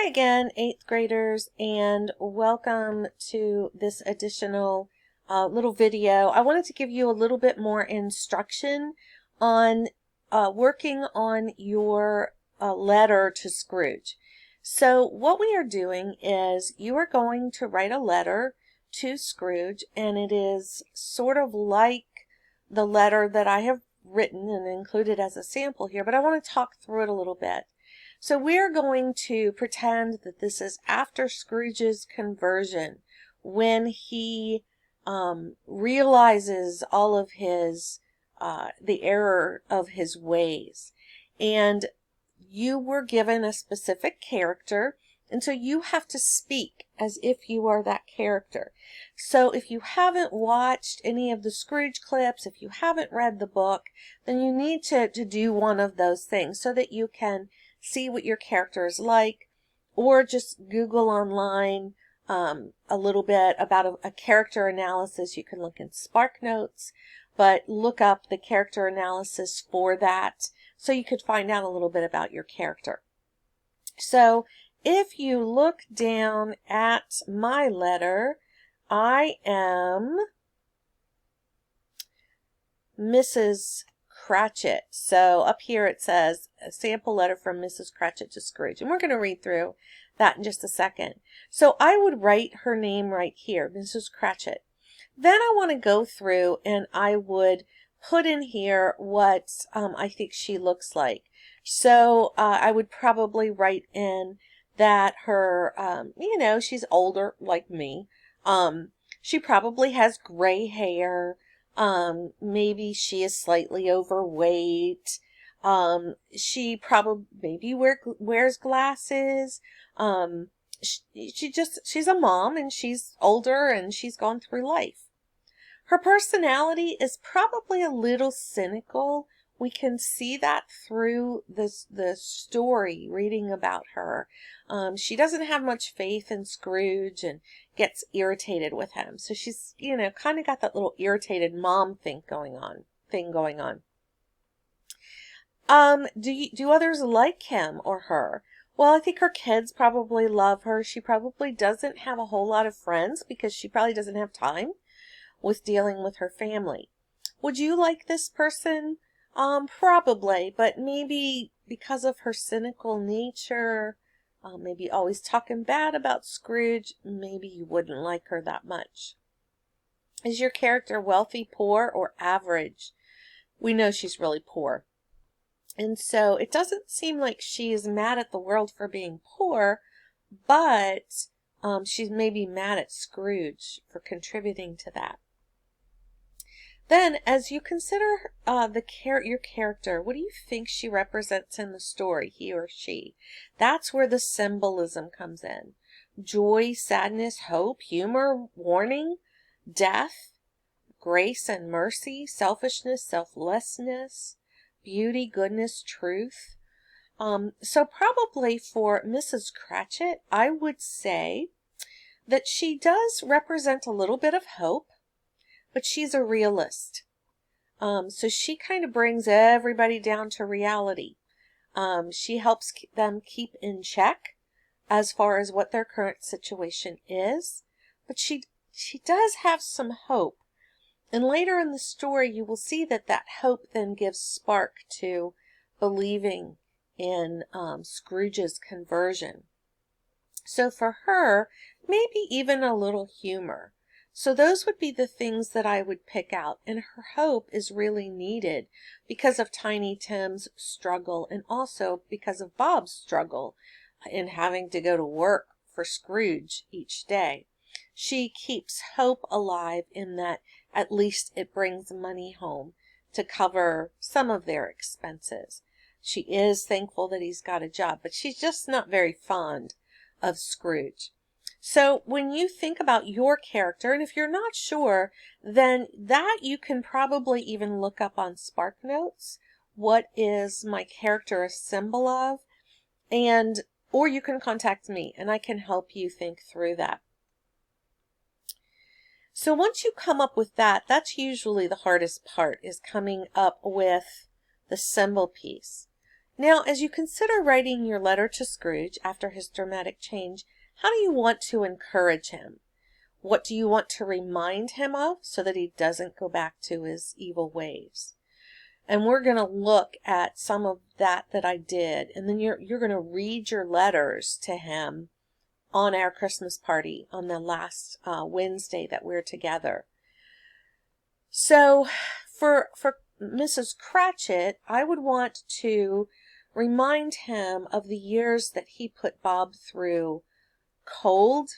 Hi again, 8th graders, and welcome to this additional little video. I wanted to give you a little bit more instruction on working on your letter to Scrooge. So what we are doing is you are going to write a letter to Scrooge, and it is sort of like the letter that I have written and included as a sample here, but I want to talk through it a little bit. So we're going to pretend that this is after Scrooge's conversion, when he realizes all of his, the error of his ways. And you were given a specific character, and so you have to speak as if you are that character. So if you haven't watched any of the Scrooge clips, if you haven't read the book, then you need to do one of those things so that you can see what your character is like, or just Google online a little bit about a character analysis. You can look in SparkNotes, but look up the character analysis for that so you could find out a little bit about your character. So if you look down at my letter, I am Mrs. Cratchit. So up here it says a sample letter from Mrs. Cratchit to Scrooge. And we're going to read through that in just a second. So I would write her name right here, Mrs. Cratchit. Then I want to go through and I would put in here what I think she looks like. So I would probably write in that her, she's older like me. She probably has gray hair. Maybe she is slightly overweight. She probably maybe wears glasses. She's a mom and she's older and she's gone through life. Her personality is probably a little cynical. We can see that through the story, reading about her. She doesn't have much faith in Scrooge and gets irritated with him. So she's, kind of got that little irritated mom thing going on. Do others like him or her? Well, I think her kids probably love her. She probably doesn't have a whole lot of friends because she probably doesn't have time with dealing with her family. Would you like this person? Probably, but maybe because of her cynical nature, maybe always talking bad about Scrooge, maybe you wouldn't like her that much. Is your character wealthy, poor, or average? We know she's really poor. And so it doesn't seem like she is mad at the world for being poor, but she's maybe mad at Scrooge for contributing to that. Then, as you consider your character, what do you think she represents in the story, he or she? That's where the symbolism comes in. Joy, sadness, hope, humor, warning, death, grace and mercy, selfishness, selflessness, beauty, goodness, truth. So probably for Mrs. Cratchit, I would say that she does represent a little bit of hope, but she's a realist. So she kind of brings everybody down to reality. She helps them keep in check as far as what their current situation is, but she does have some hope. And later in the story, you will see that hope then gives spark to believing in Scrooge's conversion. So for her, maybe even a little humor. So those would be the things that I would pick out. And her hope is really needed because of Tiny Tim's struggle and also because of Bob's struggle in having to go to work for Scrooge each day. She keeps hope alive in that at least it brings money home to cover some of their expenses. She is thankful that he's got a job, but she's just not very fond of Scrooge. So when you think about your character, and if you're not sure, then that you can probably even look up on SparkNotes. What is my character a symbol of? Or you can contact me and I can help you think through that. So once you come up with that, that's usually the hardest part, is coming up with the symbol piece. Now, as you consider writing your letter to Scrooge after his dramatic change, how do you want to encourage him? What do you want to remind him of so that he doesn't go back to his evil ways? And we're going to look at some of that I did, and then you're going to read your letters to him on our Christmas party on the last Wednesday that we're together. So for Mrs. Cratchit, I would want to remind him of the years that he put Bob through cold,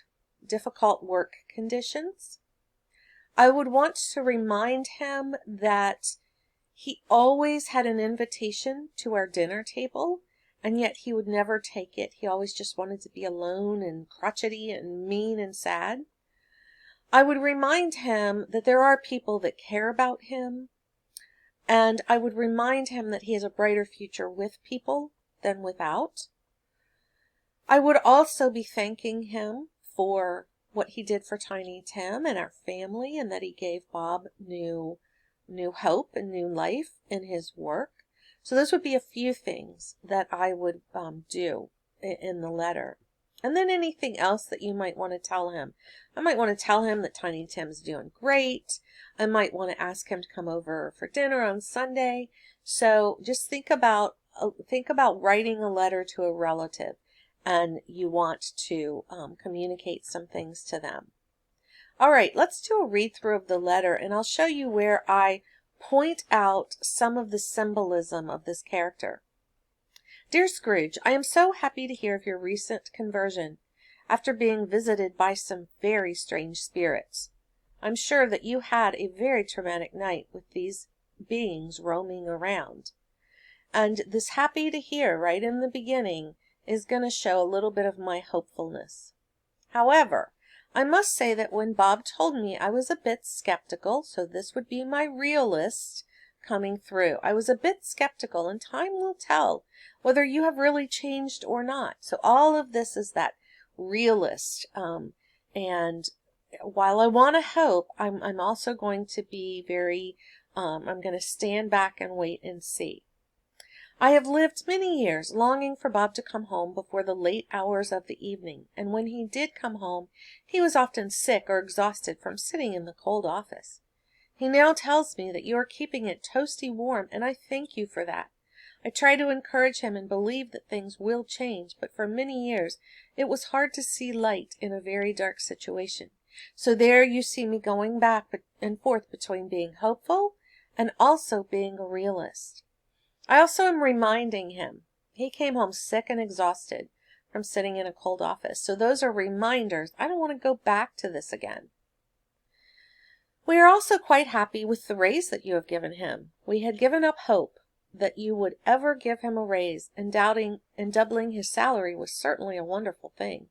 difficult work conditions. I would want to remind him that he always had an invitation to our dinner table, and yet he would never take it. He always just wanted to be alone and crotchety and mean and sad. I would remind him that there are people that care about him, and I would remind him that he has a brighter future with people than without. I would also be thanking him for what he did for Tiny Tim and our family, and that he gave Bob new hope and new life in his work. So those would be a few things that I would do in the letter. And then anything else that you might want to tell him. I might want to tell him that Tiny Tim's doing great. I might want to ask him to come over for dinner on Sunday. So just think about writing a letter to a relative, and you want to communicate some things to them. All right, let's do a read through of the letter, and I'll show you where I point out some of the symbolism of this character. Dear Scrooge, I am so happy to hear of your recent conversion after being visited by some very strange spirits. I'm sure that you had a very traumatic night with these beings roaming around. And this happy to hear right in the beginning is going to show a little bit of my hopefulness. However, I must say that when Bob told me, I was a bit skeptical, so this would be my realist coming through. I was a bit skeptical, and time will tell whether you have really changed or not. So all of this is that realist. And while I want to hope, I'm also going to be very, I'm going to stand back and wait and see. I have lived many years longing for Bob to come home before the late hours of the evening, and when he did come home, he was often sick or exhausted from sitting in the cold office. He now tells me that you are keeping it toasty warm, and I thank you for that. I try to encourage him and believe that things will change, but for many years it was hard to see light in a very dark situation. So there you see me going back and forth between being hopeful and also being a realist. I also am reminding him he came home sick and exhausted from sitting in a cold office. So those are reminders. I don't want to go back to this again. We are also quite happy with the raise that you have given him. We had given up hope that you would ever give him a raise, and doubling his salary was certainly a wonderful thing.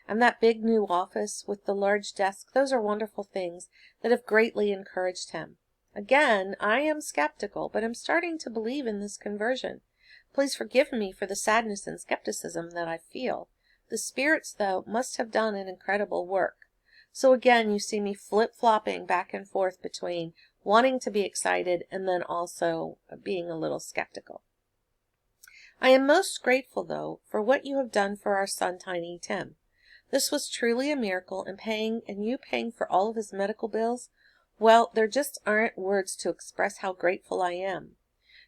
And that big new office with the large desk, those are wonderful things that have greatly encouraged him. Again, I am skeptical, but I'm starting to believe in this conversion. Please forgive me for the sadness and skepticism that I feel. The spirits, though, must have done an incredible work. So again, you see me flip-flopping back and forth between wanting to be excited and then also being a little skeptical. I am most grateful, though, for what you have done for our son Tiny Tim. This was truly a miracle, and you paying for all of his medical bills. Well, there just aren't words to express how grateful I am.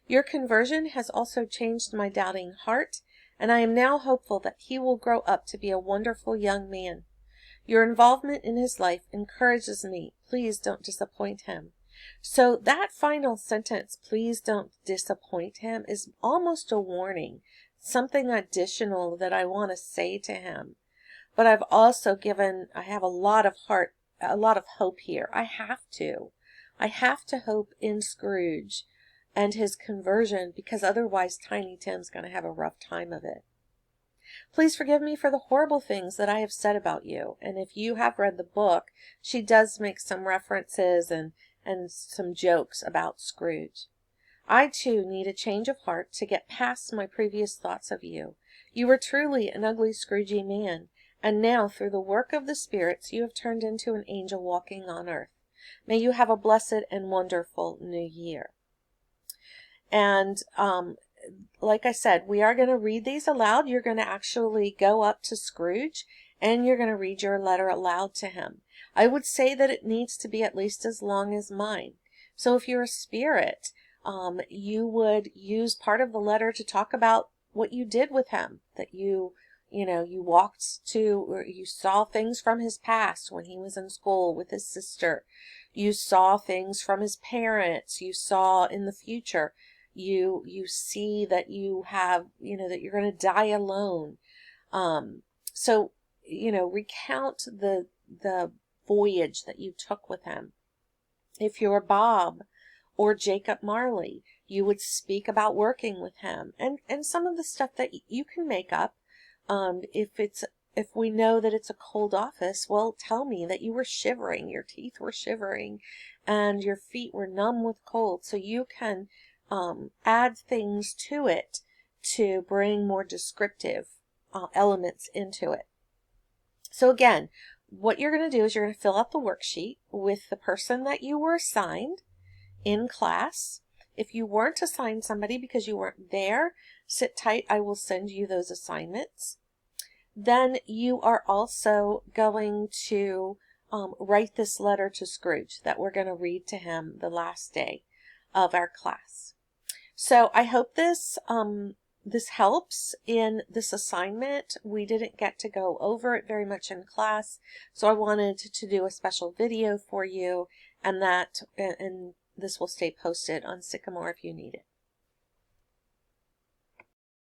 Your conversion has also changed my doubting heart, and I am now hopeful that he will grow up to be a wonderful young man. Your involvement in his life encourages me. Please don't disappoint him. So that final sentence, please don't disappoint him, is almost a warning, something additional that I want to say to him. But I have a lot of hope here. I have to hope in Scrooge and his conversion, because otherwise Tiny Tim's going to have a rough time of it. Please forgive me for the horrible things that I have said about you. And if you have read the book, she does make some references and some jokes about Scrooge. I too need a change of heart to get past my previous thoughts of you. You were truly an ugly, Scroogey man. And now, through the work of the spirits, you have turned into an angel walking on earth. May you have a blessed and wonderful new year. And like I said, we are going to read these aloud. You're going to actually go up to Scrooge and you're going to read your letter aloud to him. I would say that it needs to be at least as long as mine. So if you're a spirit, you would use part of the letter to talk about what you did with him, that you walked to, or you saw things from his past when he was in school with his sister. You saw things from his parents. You saw in the future. You see that you have, that you're going to die alone. So, recount the voyage that you took with him. If you're Bob or Jacob Marley, you would speak about working with him and some of the stuff that you can make up. If we know that it's a cold office, well, tell me that you were shivering, your teeth were shivering, and your feet were numb with cold. So you can add things to it to bring more descriptive elements into it. So again, what you're going to do is you're going to fill out the worksheet with the person that you were assigned in class. If you weren't assigned somebody because you weren't there, sit tight. I will send you those assignments. Then you are also going to write this letter to Scrooge that we're going to read to him the last day of our class. So I hope this helps in this assignment. We didn't get to go over it very much in class, so I wanted to do a special video for you, and this will stay posted on Sycamore if you need it.